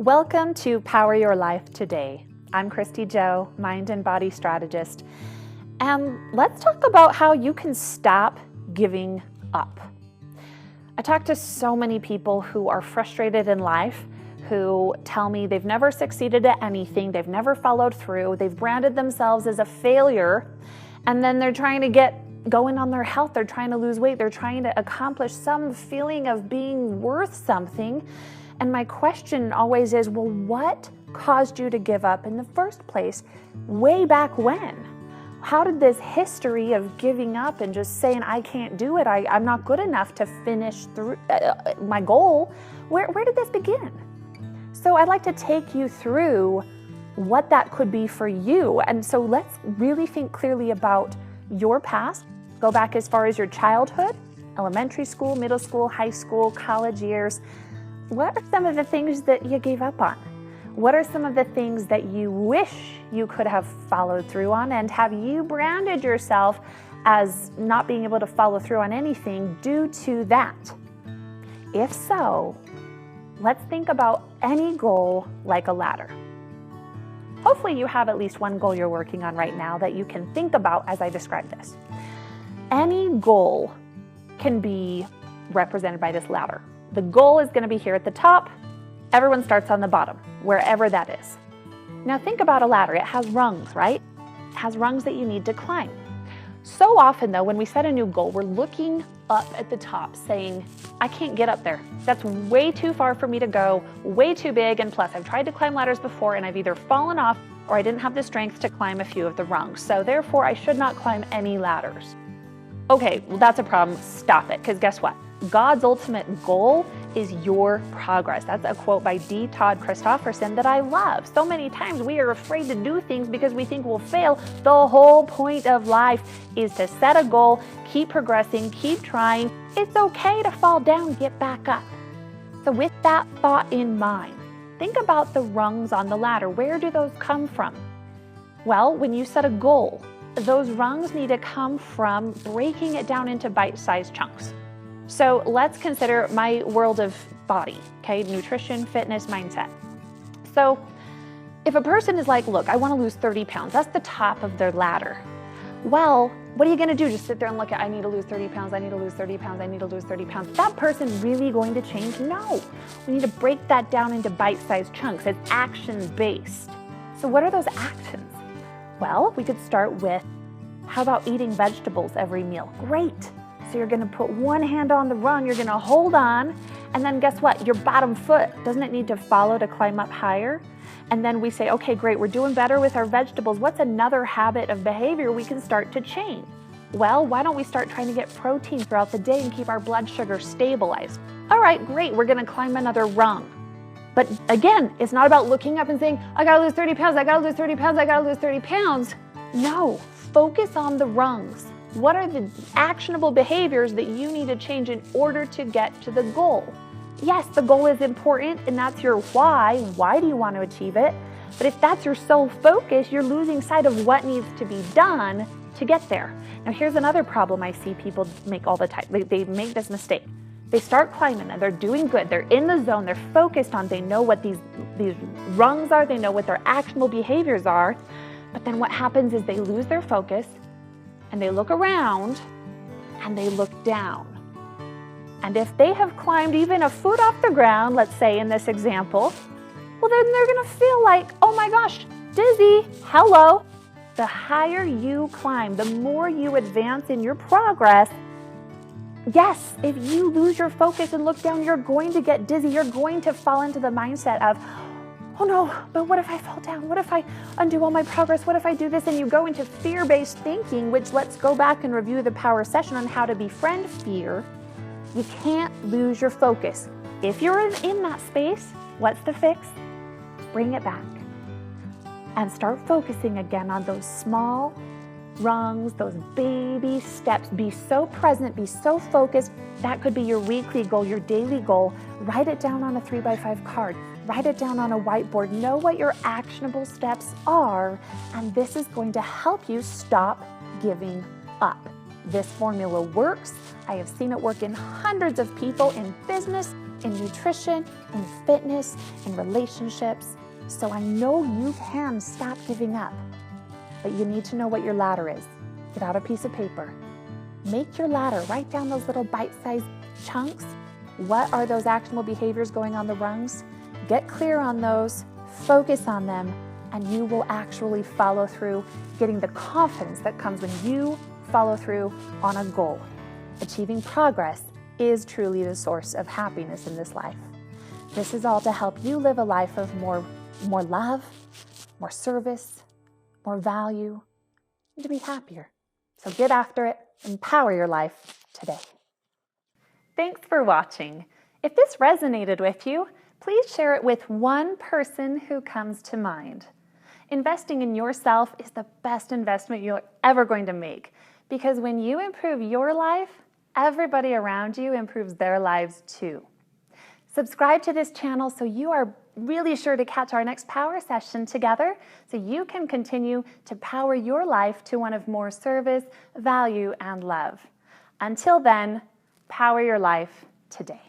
Welcome to Power Your Life Today. I'm Kristy Jo, mind and body strategist, and let's talk about how you can stop giving up. I talk to so many people who are frustrated in life, who tell me they've never succeeded at anything, they've never followed through, they've branded themselves as a failure, and then they're trying to get going on their health, they're trying to lose weight, they're trying to accomplish some feeling of being worth something. And my question always is, well, what caused you to give up in the first place? Way back when? How did this history of giving up and just saying, I can't do it, I'm not good enough to finish through my goal, where did this begin? So I'd like to take you through what that could be for you. And so let's really think clearly about your past. Go back as far as your childhood, elementary school, middle school, high school, college years. What are some of the things that you gave up on? What are some of the things that you wish you could have followed through on? And have you branded yourself as not being able to follow through on anything due to that? If so, let's think about any goal like a ladder. Hopefully you have at least one goal you're working on right now that you can think about as I describe this. Any goal can be represented by this ladder. The goal is going to be here at the top. Everyone starts on the bottom, wherever that is. Now think about a ladder. It has rungs, right? It has rungs that you need to climb. So often though, when we set a new goal, we're looking up at the top saying, I can't get up there. That's way too far for me to go, way too big, and plus I've tried to climb ladders before and I've either fallen off or I didn't have the strength to climb a few of the rungs. So therefore I should not climb any ladders. Okay, well that's a problem. Stop it, because guess what? God's ultimate goal is your progress. That's a quote by D. Todd Christofferson that I love. So many times we are afraid to do things because we think we'll fail. The whole point of life is to set a goal, keep progressing, keep trying. It's okay to fall down, get back up. So with that thought in mind, think about the rungs on the ladder. Where do those come from? Well, when you set a goal, those rungs need to come from breaking it down into bite-sized chunks. So let's consider my world of body, okay? Nutrition, fitness, mindset. So if a person is like, look, I want to lose 30 pounds, that's the top of their ladder. Well, what are you going to do? Just sit there and look at, I need to lose 30 pounds, I need to lose 30 pounds, I need to lose 30 pounds. Is that person really going to change? No. We need to break that down into bite-sized chunks. It's action-based. So what are those actions? Well, we could start with, how about eating vegetables every meal? Great. So you're going to put one hand on the rung, you're going to hold on, and then guess what? Your bottom foot, doesn't it need to follow to climb up higher? And then we say, okay, great, we're doing better with our vegetables. What's another habit of behavior we can start to change? Well, why don't we start trying to get protein throughout the day and keep our blood sugar stabilized? All right, great, we're going to climb another rung. But again, it's not about looking up and saying, I got to lose 30 pounds, I got to lose 30 pounds, I got to lose 30 pounds. No, focus on the rungs. What are the actionable behaviors that you need to change in order to get to the goal? Yes, the goal is important and that's your why. Why do you want to achieve it? But if that's your sole focus, you're losing sight of what needs to be done to get there. Now here's another problem I see people make all the time. They make this mistake. They start climbing and they're doing good. They're in the zone. They're focused on, they know what these rungs are. They know what their actionable behaviors are. But then what happens is they lose their focus and they look around and they look down. And if they have climbed even a foot off the ground, let's say in this example, well then they're gonna feel like, oh my gosh, dizzy, hello. The higher you climb, the more you advance in your progress. Yes, if you lose your focus and look down, you're going to get dizzy. You're going to fall into the mindset of, oh no, but what if I fall down? What if I undo all my progress? What if I do this? And you go into fear-based thinking, which let's go back and review the power session on how to befriend fear. You can't lose your focus. If you're in that space, what's the fix? Bring it back and start focusing again on those small rungs, those baby steps. Be so present, be so focused. That could be your weekly goal, your daily goal. Write it down on a 3x5 card. Write it down on a whiteboard. Know what your actionable steps are, and this is going to help you stop giving up. This formula works. I have seen it work in hundreds of people in business, in nutrition, in fitness, in relationships. So I know you can stop giving up, but you need to know what your ladder is. Get out a piece of paper. Make your ladder. Write down those little bite-sized chunks. What are those actionable behaviors going on the rungs? Get clear on those, focus on them, and you will actually follow through, getting the confidence that comes when you follow through on a goal. Achieving progress is truly the source of happiness in this life. This is all to help you live a life of more love, more service, more value, and to be happier. So get after it, empower your life today. Thanks for watching. If this resonated with you, please share it with one person who comes to mind. Investing in yourself is the best investment you're ever going to make, because when you improve your life, everybody around you improves their lives too. Subscribe to this channel so you are really sure to catch our next power session together, so you can continue to power your life to one of more service, value, and love. Until then, power your life today.